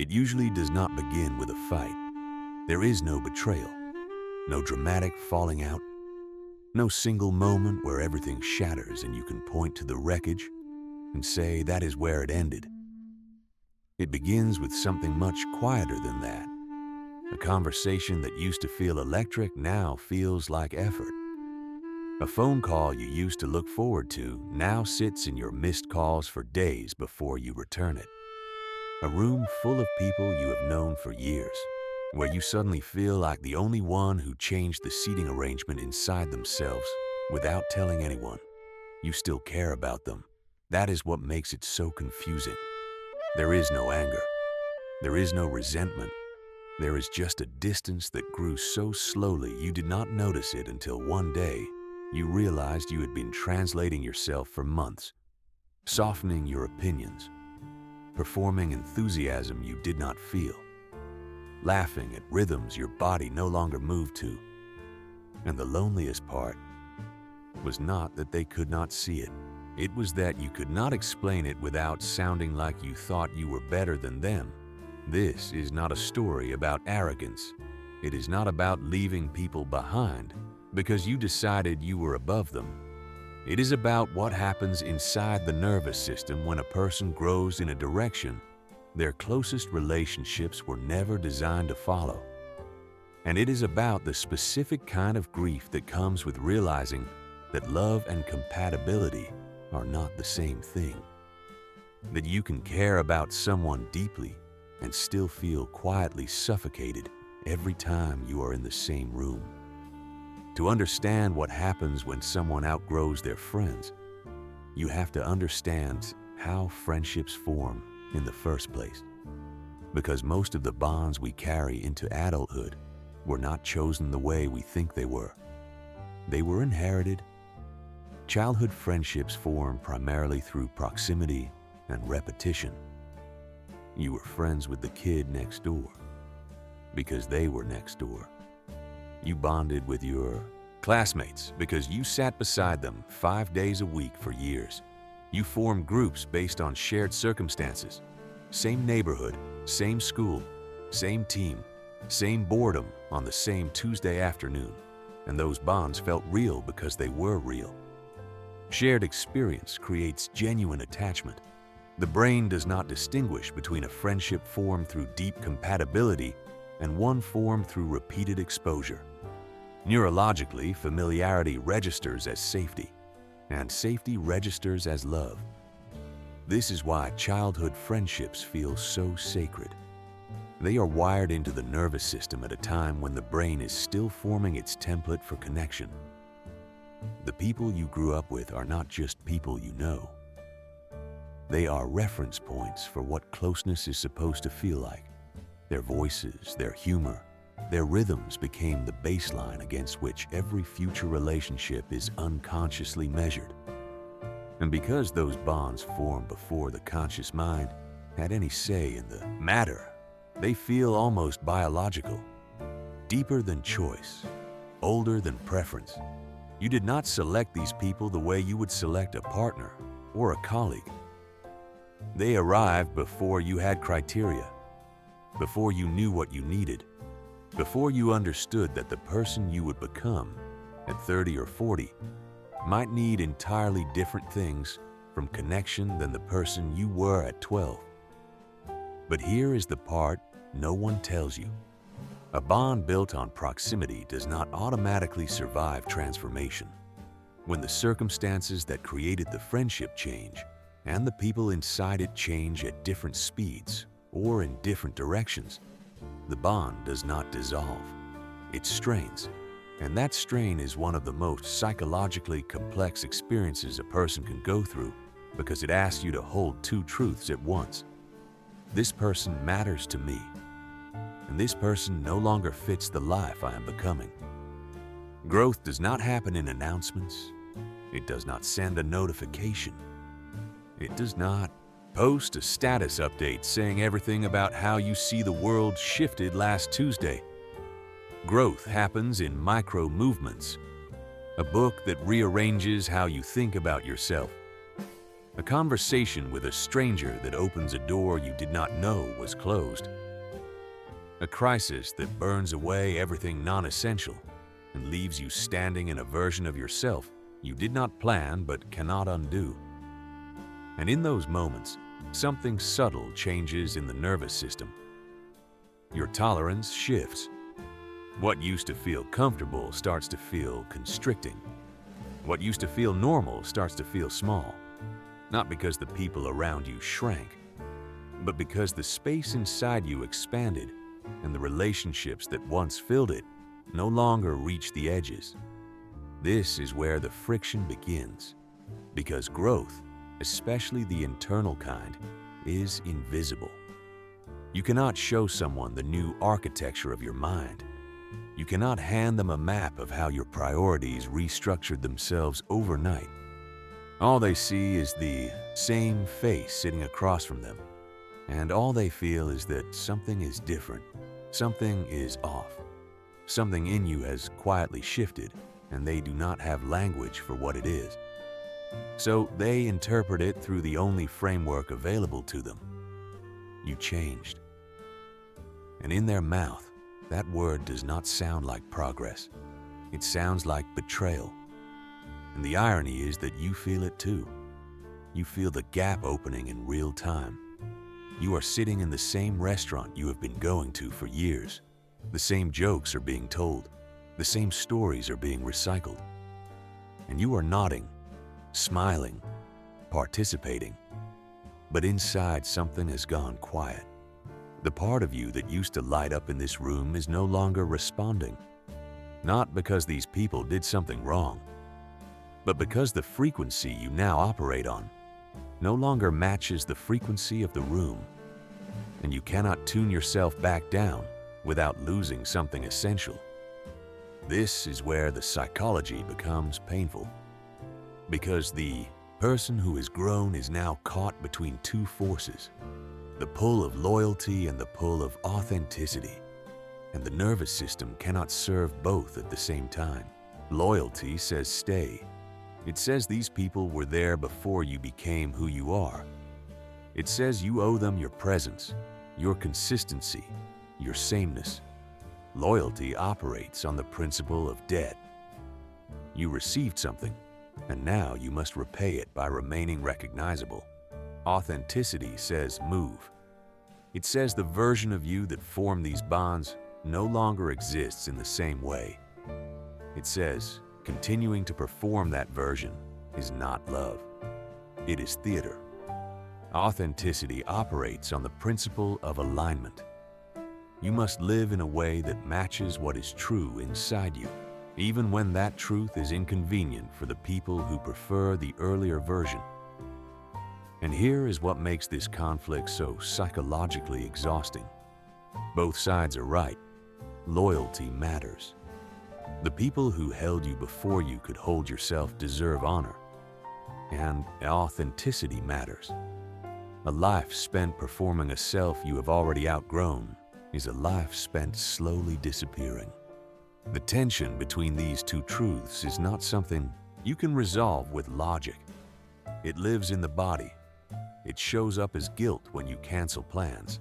It usually does not begin with a fight. There is no betrayal, no dramatic falling out, no single moment where everything shatters and you can point to the wreckage and say that is where it ended. It begins with something much quieter than that. A conversation that used to feel electric now feels like effort. A phone call you used to look forward to now sits in your missed calls for days before you return it. A room full of people you have known for years, where you suddenly feel like the only one who changed the seating arrangement inside themselves without telling anyone. You still care about them. That is what makes it so confusing. There is no anger. There is no resentment. There is just a distance that grew so slowly you did not notice it until one day you realized you had been translating yourself for months, softening your opinions, performing enthusiasm you did not feel, laughing at rhythms your body no longer moved to. And the loneliest part was not that they could not see it. It was that you could not explain it without sounding like you thought you were better than them. This is not a story about arrogance. It is not about leaving people behind because you decided you were above them. It is about what happens inside the nervous system when a person grows in a direction their closest relationships were never designed to follow. And it is about the specific kind of grief that comes with realizing that love and compatibility are not the same thing. That you can care about someone deeply and still feel quietly suffocated every time you are in the same room. To understand what happens when someone outgrows their friends, you have to understand how friendships form in the first place. Because most of the bonds we carry into adulthood were not chosen the way we think they were. They were inherited. Childhood friendships form primarily through proximity and repetition. You were friends with the kid next door because they were next door. You bonded with your classmates because you sat beside them 5 days a week for years. You formed groups based on shared circumstances. Same neighborhood, same school, same team, same boredom on the same Tuesday afternoon. And those bonds felt real because they were real. Shared experience creates genuine attachment. The brain does not distinguish between a friendship formed through deep compatibility and one formed through repeated exposure. Neurologically, familiarity registers as safety, and safety registers as love. This is why childhood friendships feel so sacred. They are wired into the nervous system at a time when the brain is still forming its template for connection. The people you grew up with are not just people you know. They are reference points for what closeness is supposed to feel like. Their voices, their humor, their rhythms became the baseline against which every future relationship is unconsciously measured. And because those bonds formed before the conscious mind had any say in the matter, they feel almost biological, deeper than choice, older than preference. You did not select these people the way you would select a partner or a colleague. They arrived before you had criteria, before you knew what you needed, before you understood that the person you would become at 30 or 40 might need entirely different things from connection than the person you were at 12. But here is the part no one tells you. A bond built on proximity does not automatically survive transformation. When the circumstances that created the friendship change, and the people inside it change at different speeds or in different directions, the bond does not dissolve. It strains. And that strain is one of the most psychologically complex experiences a person can go through because it asks you to hold two truths at once. This person matters to me, and this person no longer fits the life I am becoming. Growth does not happen in announcements. It does not send a notification. It does not post a status update saying everything about how you see the world shifted last Tuesday. Growth happens in micro movements, a book that rearranges how you think about yourself, A conversation with a stranger that opens a door you did not know was closed. A crisis that burns away everything non-essential and leaves you standing in a version of yourself you did not plan but cannot undo. And in those moments, something subtle changes in the nervous system. Your tolerance shifts. What used to feel comfortable starts to feel constricting. What used to feel normal starts to feel small. Not because the people around you shrank, but because the space inside you expanded and the relationships that once filled it no longer reach the edges. This is where the friction begins, because growth, especially the internal kind, is invisible. You cannot show someone the new architecture of your mind. You cannot hand them a map of how your priorities restructured themselves overnight. All they see is the same face sitting across from them, and all they feel is that something is different, something is off. Something in you has quietly shifted, and they do not have language for what it is. So they interpret it through the only framework available to them. You changed. And in their mouth, that word does not sound like progress. It sounds like betrayal. And the irony is that you feel it too. You feel the gap opening in real time. You are sitting in the same restaurant you have been going to for years. The same jokes are being told. The same stories are being recycled. And you are nodding, smiling, participating. But inside, something has gone quiet. The part of you that used to light up in this room is no longer responding. Not because these people did something wrong, but because the frequency you now operate on no longer matches the frequency of the room, and you cannot tune yourself back down without losing something essential. This is where the psychology becomes painful, because the person who has grown is now caught between two forces, the pull of loyalty and the pull of authenticity, and the nervous system cannot serve both at the same time. Loyalty says stay. It says these people were there before you became who you are. It says you owe them your presence, your consistency, your sameness. Loyalty operates on the principle of debt. You received something, and now you must repay it by remaining recognizable. Authenticity says move. It says the version of you that formed these bonds no longer exists in the same way. It says continuing to perform that version is not love. It is theater. Authenticity operates on the principle of alignment. You must live in a way that matches what is true inside you, even when that truth is inconvenient for the people who prefer the earlier version. And here is what makes this conflict so psychologically exhausting. Both sides are right. Loyalty matters. The people who held you before you could hold yourself deserve honor. And authenticity matters. A life spent performing a self you have already outgrown is a life spent slowly disappearing. The tension between these two truths is not something you can resolve with logic. It lives in the body. It shows up as guilt when you cancel plans,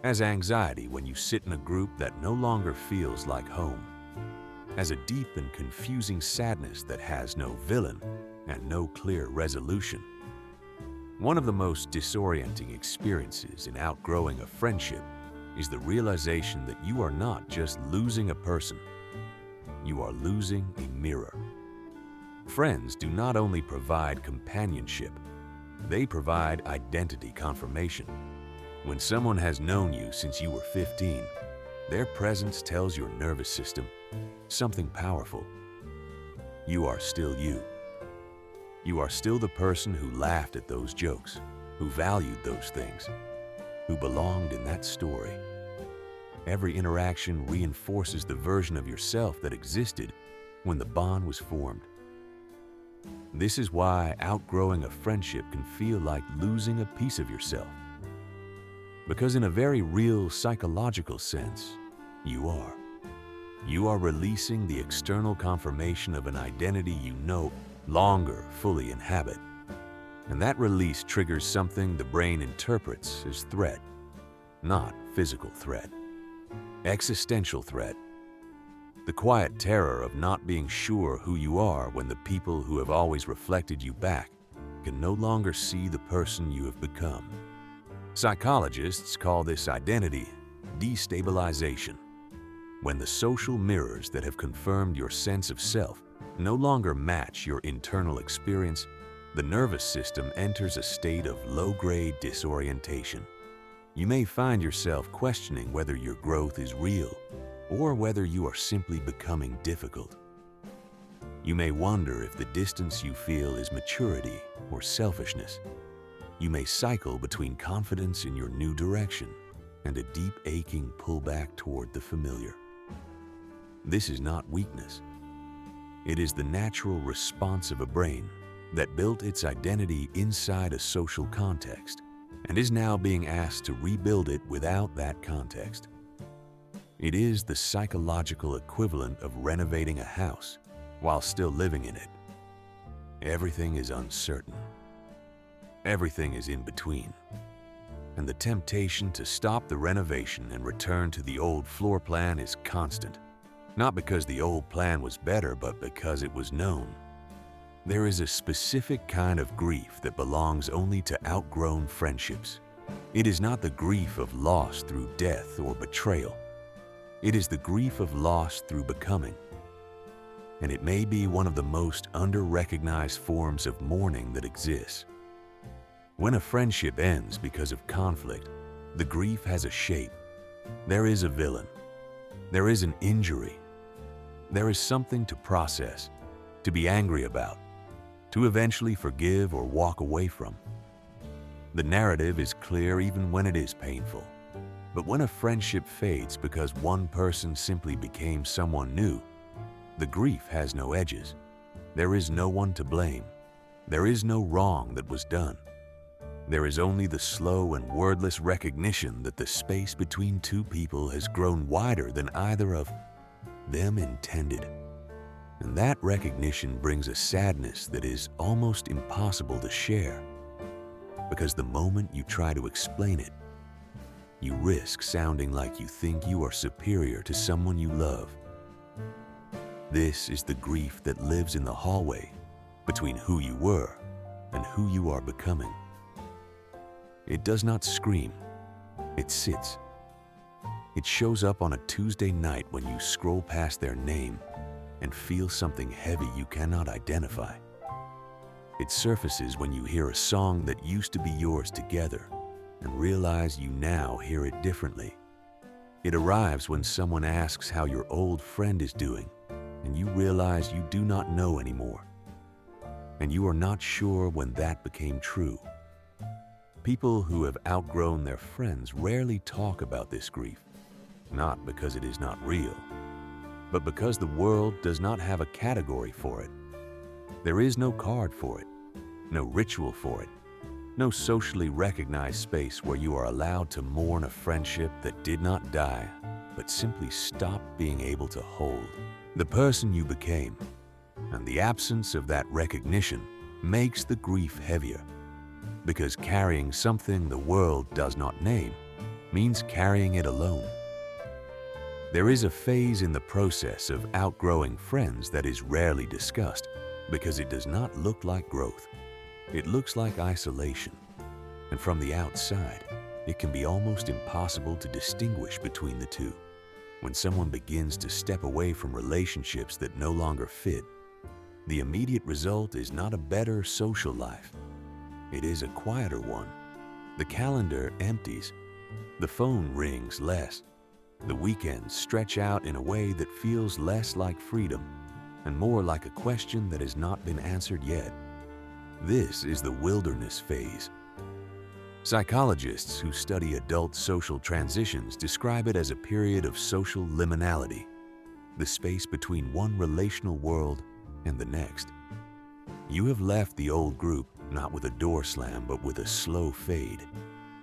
as anxiety when you sit in a group that no longer feels like home, as a deep and confusing sadness that has no villain and no clear resolution. One of the most disorienting experiences in outgrowing a friendship is the realization that you are not just losing a person, you are losing a mirror. Friends do not only provide companionship, they provide identity confirmation. When someone has known you since you were 15, their presence tells your nervous system something powerful. You are still you. You are still the person who laughed at those jokes, who valued those things, who belonged in that story. Every interaction reinforces the version of yourself that existed when the bond was formed. This is why outgrowing a friendship can feel like losing a piece of yourself. Because in a very real psychological sense, you are. You are releasing the external confirmation of an identity you no longer fully inhabit. And that release triggers something the brain interprets as threat, not physical threat. Existential threat. The quiet terror of not being sure who you are when the people who have always reflected you back can no longer see the person you have become. Psychologists call this identity destabilization. When the social mirrors that have confirmed your sense of self no longer match your internal experience, the nervous system enters a state of low-grade disorientation. You may find yourself questioning whether your growth is real or whether you are simply becoming difficult. You may wonder if the distance you feel is maturity or selfishness. You may cycle between confidence in your new direction and a deep aching pullback toward the familiar. This is not weakness. It is the natural response of a brain that built its identity inside a social context and is now being asked to rebuild it without that context. It is the psychological equivalent of renovating a house while still living in it. Everything is uncertain. Everything is in between. And the temptation to stop the renovation and return to the old floor plan is constant. Not because the old plan was better, but because it was known. There is a specific kind of grief that belongs only to outgrown friendships. It is not the grief of loss through death or betrayal. It is the grief of loss through becoming. And it may be one of the most under-recognized forms of mourning that exists. When a friendship ends because of conflict, the grief has a shape. There is a villain. There is an injury. There is something to process, to be angry about, to eventually forgive or walk away from. The narrative is clear even when it is painful. But when a friendship fades because one person simply became someone new, the grief has no edges. There is no one to blame. There is no wrong that was done. There is only the slow and wordless recognition that the space between two people has grown wider than either of them intended. And that recognition brings a sadness that is almost impossible to share. Because the moment you try to explain it, you risk sounding like you think you are superior to someone you love. This is the grief that lives in the hallway between who you were and who you are becoming. It does not scream, it sits. It shows up on a Tuesday night when you scroll past their name and feel something heavy you cannot identify. It surfaces when you hear a song that used to be yours together and realize you now hear it differently. It arrives when someone asks how your old friend is doing and you realize you do not know anymore. And you are not sure when that became true. People who have outgrown their friends rarely talk about this grief, not because it is not real, but because the world does not have a category for it. There is no card for it, no ritual for it, no socially recognized space where you are allowed to mourn a friendship that did not die, but simply stopped being able to hold the person you became. And the absence of that recognition makes the grief heavier, because carrying something the world does not name means carrying it alone. There is a phase in the process of outgrowing friends that is rarely discussed because it does not look like growth. It looks like isolation. And from the outside, it can be almost impossible to distinguish between the two. When someone begins to step away from relationships that no longer fit, the immediate result is not a better social life. It is a quieter one. The calendar empties. The phone rings less. The weekends stretch out in a way that feels less like freedom and more like a question that has not been answered yet. This is the wilderness phase. Psychologists who study adult social transitions describe it as a period of social liminality, the space between one relational world and the next. You have left the old group not with a door slam, but with a slow fade,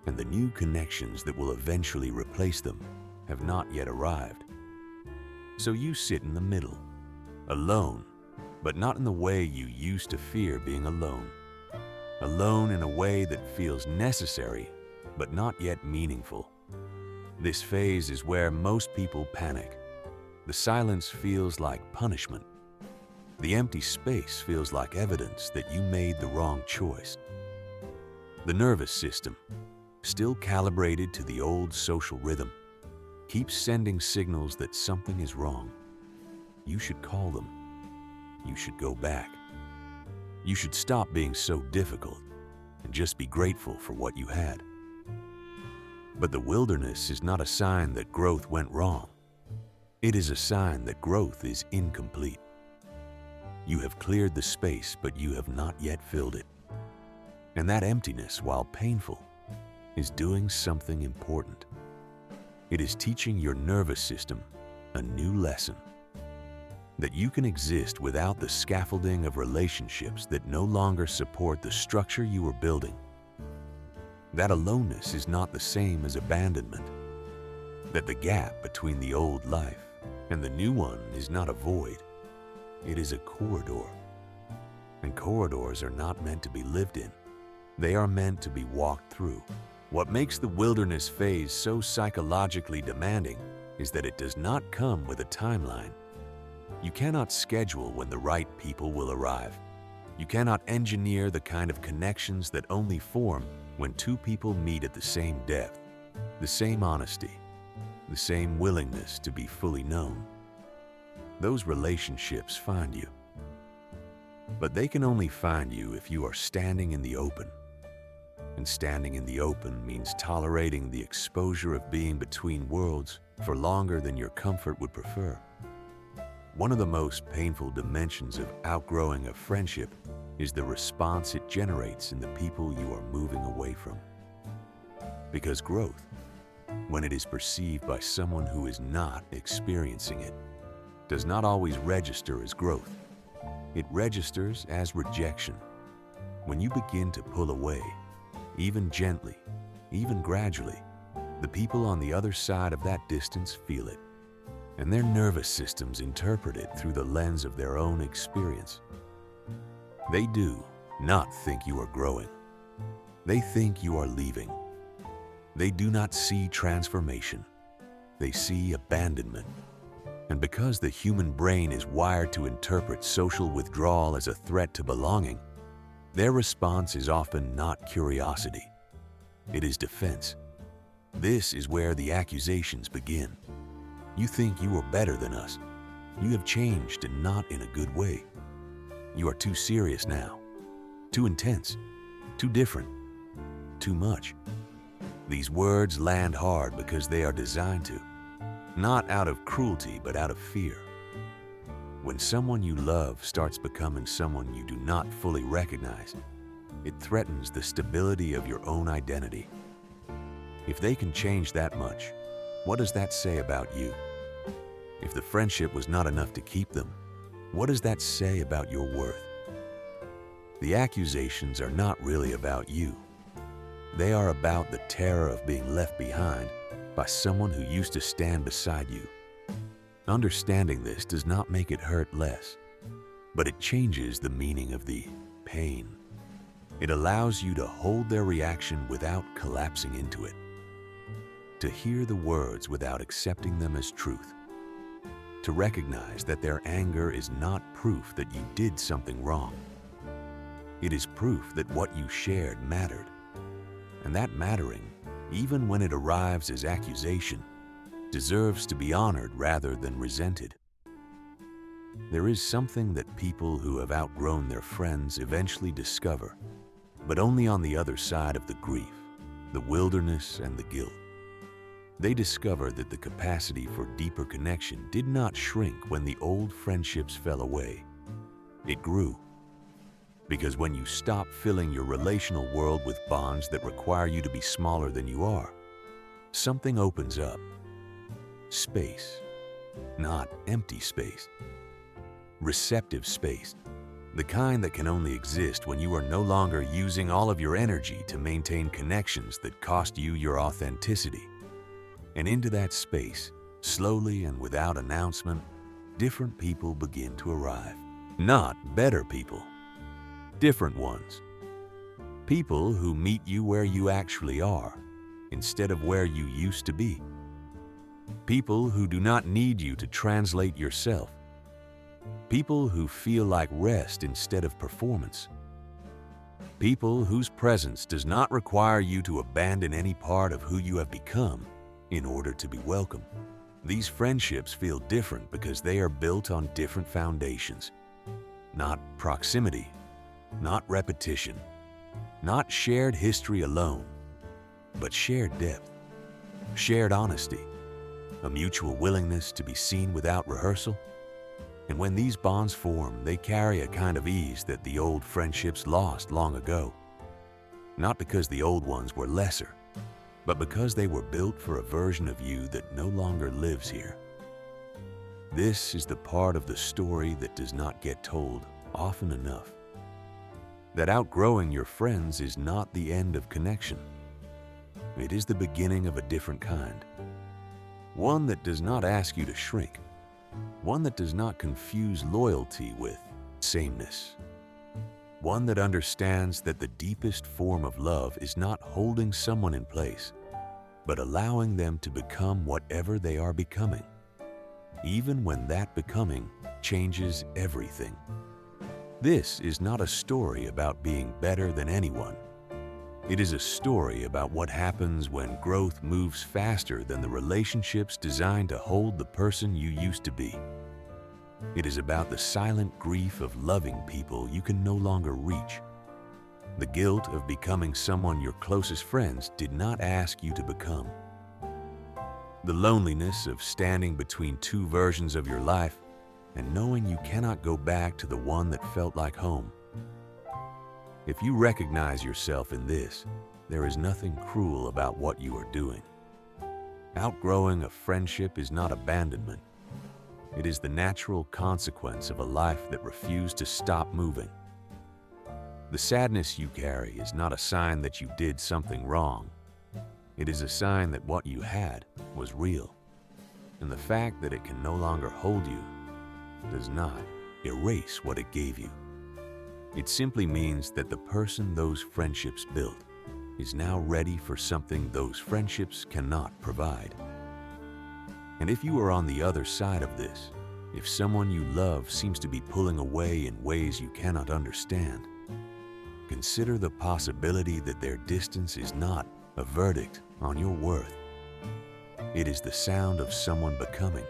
and the new connections that will eventually replace them have not yet arrived. So you sit in the middle, alone, but not in the way you used to fear being alone. alone in a way that feels necessary but not yet meaningful. This phase is where most people panic. The silence feels like punishment. The empty space feels like evidence that you made the wrong choice. The nervous system, still calibrated to the old social rhythm, keeps sending signals that something is wrong. You should call them. You should go back. You should stop being so difficult and just be grateful for what you had. But the wilderness is not a sign that growth went wrong. It is a sign that growth is incomplete. You have cleared the space, but you have not yet filled it. And that emptiness, while painful, is doing something important. It is teaching your nervous system a new lesson. That you can exist without the scaffolding of relationships that no longer support the structure you were building. That aloneness is not the same as abandonment. That the gap between the old life and the new one is not a void. It is a corridor. And corridors are not meant to be lived in. They are meant to be walked through. What makes the wilderness phase so psychologically demanding is that it does not come with a timeline. You cannot schedule when the right people will arrive. You cannot engineer the kind of connections that only form when two people meet at the same depth, the same honesty, the same willingness to be fully known. Those relationships find you. But they can only find you if you are standing in the open. And standing in the open means tolerating the exposure of being between worlds for longer than your comfort would prefer. One of the most painful dimensions of outgrowing a friendship is the response it generates in the people you are moving away from. Because growth, when it is perceived by someone who is not experiencing it, does not always register as growth. It registers as rejection. When you begin to pull away, even gently, even gradually, the people on the other side of that distance feel it, and their nervous systems interpret it through the lens of their own experience. They do not think you are growing. They think you are leaving. They do not see transformation. They see abandonment. And because the human brain is wired to interpret social withdrawal as a threat to belonging, their response is often not curiosity. It is defense. This is where the accusations begin. You think you are better than us. You have changed, and not in a good way. You are too serious now, too intense, too different, too much. These words land hard because they are designed to, not out of cruelty, but out of fear. When someone you love starts becoming someone you do not fully recognize, it threatens the stability of your own identity. If they can change that much, what does that say about you? If the friendship was not enough to keep them, what does that say about your worth? The accusations are not really about you. They are about the terror of being left behind by someone who used to stand beside you. Understanding this does not make it hurt less, but it changes the meaning of the pain. It allows you to hold their reaction without collapsing into it, to hear the words without accepting them as truth, to recognize that their anger is not proof that you did something wrong. It is proof that what you shared mattered, and that mattering, even when it arrives as accusation, deserves to be honored rather than resented. There is something that people who have outgrown their friends eventually discover, but only on the other side of the grief, the wilderness, and the guilt. They discover that the capacity for deeper connection did not shrink when the old friendships fell away. It grew. Because when you stop filling your relational world with bonds that require you to be smaller than you are, something opens up. Space, not empty space. Receptive space, the kind that can only exist when you are no longer using all of your energy to maintain connections that cost you your authenticity. And into that space, slowly and without announcement, different people begin to arrive. Not better people, different ones. People who meet you where you actually are, instead of where you used to be. People who do not need you to translate yourself. People who feel like rest instead of performance. People whose presence does not require you to abandon any part of who you have become in order to be welcome. These friendships feel different because they are built on different foundations. Not proximity, not repetition, not shared history alone, but shared depth, shared honesty, a mutual willingness to be seen without rehearsal. And when these bonds form, they carry a kind of ease that the old friendships lost long ago. Not because the old ones were lesser, but because they were built for a version of you that no longer lives here. This is the part of the story that does not get told often enough. That outgrowing your friends is not the end of connection. It is the beginning of a different kind. One that does not ask you to shrink. One that does not confuse loyalty with sameness. One that understands that the deepest form of love is not holding someone in place, but allowing them to become whatever they are becoming, even when that becoming changes everything. This is not a story about being better than anyone. It is a story about what happens when growth moves faster than the relationships designed to hold the person you used to be. It is about the silent grief of loving people you can no longer reach. The guilt of becoming someone your closest friends did not ask you to become. The loneliness of standing between two versions of your life and knowing you cannot go back to the one that felt like home. If you recognize yourself in this, there is nothing cruel about what you are doing. Outgrowing a friendship is not abandonment. It is the natural consequence of a life that refused to stop moving. The sadness you carry is not a sign that you did something wrong. It is a sign that what you had was real. And the fact that it can no longer hold you does not erase what it gave you. It simply means that the person those friendships built is now ready for something those friendships cannot provide. And if you are on the other side of this, if someone you love seems to be pulling away in ways you cannot understand, consider the possibility that their distance is not a verdict on your worth. It is the sound of someone becoming.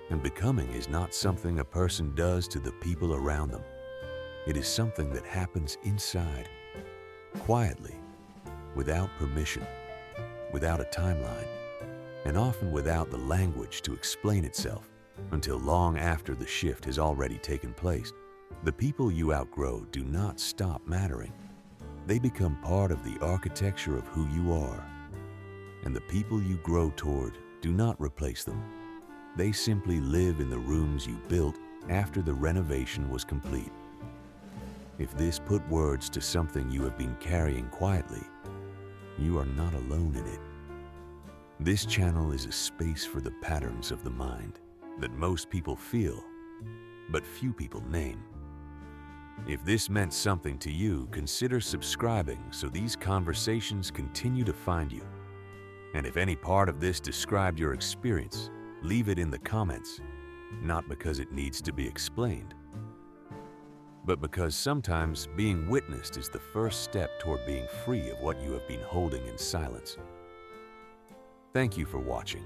And becoming is not something a person does to the people around them. It is something that happens inside, quietly, without permission, without a timeline, and often without the language to explain itself until long after the shift has already taken place. The people you outgrow do not stop mattering. They become part of the architecture of who you are. And the people you grow toward do not replace them. They simply live in the rooms you built after the renovation was complete. If this put words to something you have been carrying quietly, you are not alone in it. This channel is a space for the patterns of the mind that most people feel, but few people name. If this meant something to you, consider subscribing so these conversations continue to find you. And if any part of this described your experience, leave it in the comments, not because it needs to be explained, but because sometimes being witnessed is the first step toward being free of what you have been holding in silence. Thank you for watching.